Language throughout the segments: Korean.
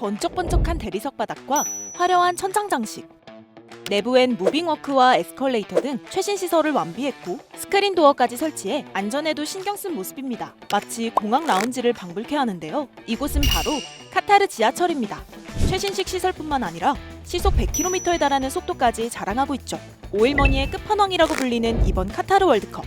번쩍번쩍한 대리석 바닥과 화려한 천장 장식, 내부엔 무빙워크와 에스컬레이터 등 최신 시설을 완비했고 스크린 도어까지 설치해 안전에도 신경 쓴 모습입니다. 마치 공항 라운지를 방불케 하는데요. 이곳은 바로 카타르 지하철입니다. 최신식 시설뿐만 아니라 시속 100km에 달하는 속도까지 자랑하고 있죠. 오일머니의 끝판왕이라고 불리는 이번 카타르 월드컵.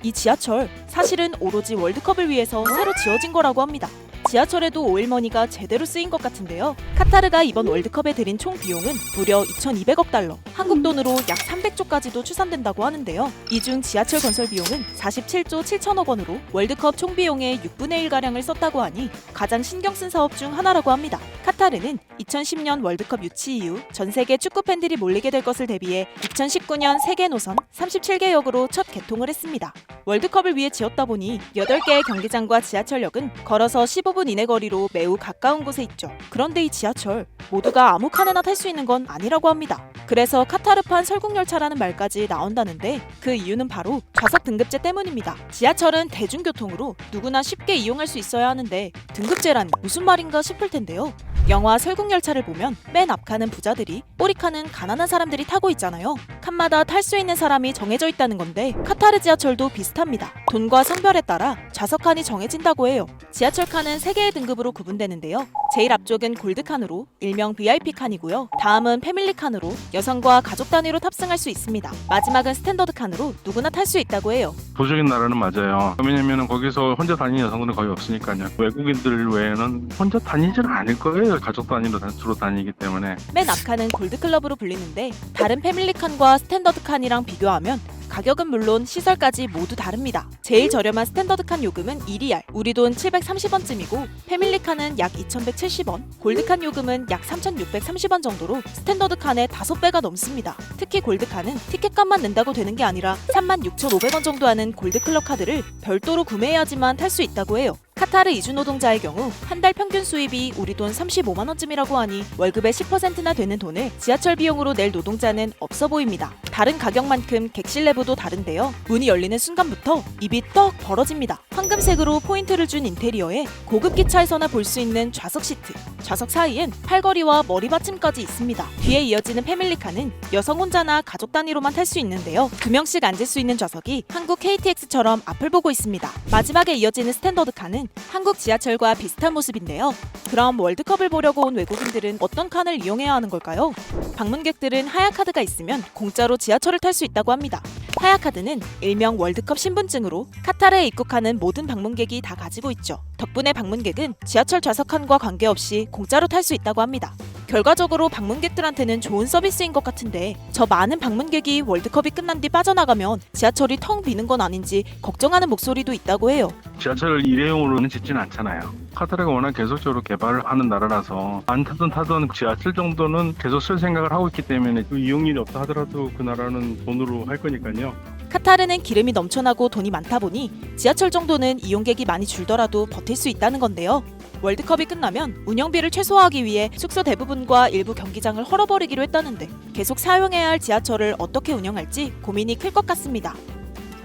이 지하철 사실은 오로지 월드컵을 위해서 새로 지어진 거라고 합니다. 지하철에도 오일머니가 제대로 쓰인 것 같은데요. 카타르가 이번 월드컵에 들인 총 비용은 무려 2,200억 달러, 한국 돈으로 약 300조까지도 추산된다고 하는데요. 이 중 지하철 건설 비용은 47조 7천억 원으로 월드컵 총 비용의 6분의 1가량을 썼다고 하니 가장 신경 쓴 사업 중 하나라고 합니다. 카타르는 2010년 월드컵 유치 이후 전 세계 축구 팬들이 몰리게 될 것을 대비해 2019년 세계 노선 37개역으로 첫 개통을 했습니다. 월드컵을 위해 지었다 보니 8개의 경기장과 지하철역은 걸어서 15분 이내 거리로 매우 가까운 곳에 있죠. 그런데 이 지하철 모두가 아무 칸에나 탈 수 있는 건 아니라고 합니다. 그래서 카타르판 설국열차라는 말까지 나온다는데 그 이유는 바로 좌석 등급제 때문입니다. 지하철은 대중교통으로 누구나 쉽게 이용할 수 있어야 하는데 등급제라니 무슨 말인가 싶을 텐데요. 영화 설국열차를 보면 맨 앞칸은 부자들이, 꼬리칸은 가난한 사람들이 타고 있잖아요. 칸마다 탈 수 있는 사람이 정해져 있다는 건데 카타르 지하철도 비슷합니다. 돈과 성별에 따라 좌석칸이 정해진다고 해요. 지하철 칸은 3개의 등급으로 구분되는데요. 제일 앞쪽은 골드칸으로 일명 VIP 칸이고요. 다음은 패밀리 칸으로 여성과 가족 단위로 탑승할 수 있습니다. 마지막은 스탠더드 칸으로 누구나 탈 수 있다고 해요. 보수적인 나라는 맞아요. 왜냐면 거기서 혼자 다니는 여성들은 거의 없으니까요. 외국인들 외에는 혼자 다니지는 않을 거예요. 가족 단위로 주로 다니기 때문에. 맨 앞칸은 골드클럽으로 불리는데 다른 패밀리 칸과 스탠더드 칸이랑 비교하면 가격은 물론 시설까지 모두 다릅니다. 제일 저렴한 스탠더드 칸 요금은 1리알, 우리 돈 730원쯤이고 패밀리 칸은 약 2,170원, 골드 칸 요금은 약 3,630원 정도로 스탠더드 칸의 5배가 넘습니다. 특히 골드 칸은 티켓값만 낸다고 되는 게 아니라 36,500원 정도 하는 골드 클럽 카드를 별도로 구매해야지만 탈 수 있다고 해요. 카타르 이주 노동자의 경우 한 달 평균 수입이 우리 돈 35만 원쯤이라고 하니 월급의 10%나 되는 돈을 지하철 비용으로 낼 노동자는 없어 보입니다. 다른 가격만큼 객실 내부도 다른데요. 문이 열리는 순간부터 입이 떡 벌어집니다. 황금색으로 포인트를 준 인테리어에 고급 기차에서나 볼 수 있는 좌석 시트, 좌석 사이엔 팔걸이와 머리 받침까지 있습니다. 뒤에 이어지는 패밀리카는 여성 혼자나 가족 단위로만 탈 수 있는데요. 2명씩 앉을 수 있는 좌석이 한국 KTX처럼 앞을 보고 있습니다. 마지막에 이어지는 스탠더드 칸은 한국 지하철과 비슷한 모습인데요. 그럼 월드컵을 보려고 온 외국인들은 어떤 칸을 이용해야 하는 걸까요? 방문객들은 하야카드가 있으면 공짜로 지하철을 탈 수 있다고 합니다. 하야카드는 일명 월드컵 신분증으로 카타르에 입국하는 모든 방문객이 다 가지고 있죠. 덕분에 방문객은 지하철 좌석칸과 관계없이 공짜로 탈 수 있다고 합니다. 결과적으로 방문객들한테는 좋은 서비스인 것 같은데 저 많은 방문객이 월드컵이 끝난 뒤 빠져나가면 지하철이 텅 비는 건 아닌지 걱정하는 목소리도 있다고 해요. 지하철을 일회용으로는 짓지는 않잖아요. 카타르가 워낙 계속적으로 개발을 하는 나라라서 안 타던 지하철 정도는 계속 쓸 생각을 하고 있기 때문에 이용률이 없다 하더라도 그 나라는 돈으로 할 거니까요. 카타르는 기름이 넘쳐나고 돈이 많다 보니 지하철 정도는 이용객이 많이 줄더라도 버틸 수 있다는 건데요. 월드컵이 끝나면 운영비를 최소화하기 위해 숙소 대부분과 일부 경기장을 헐어버리기로 했다는데 계속 사용해야 할 지하철을 어떻게 운영할지 고민이 클 것 같습니다.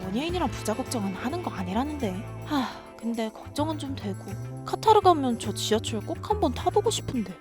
연예인이랑 부자 걱정은 하는 거 아니라는데. 근데 걱정은 좀 되고 카타르 가면 저 지하철 꼭 한번 타보고 싶은데.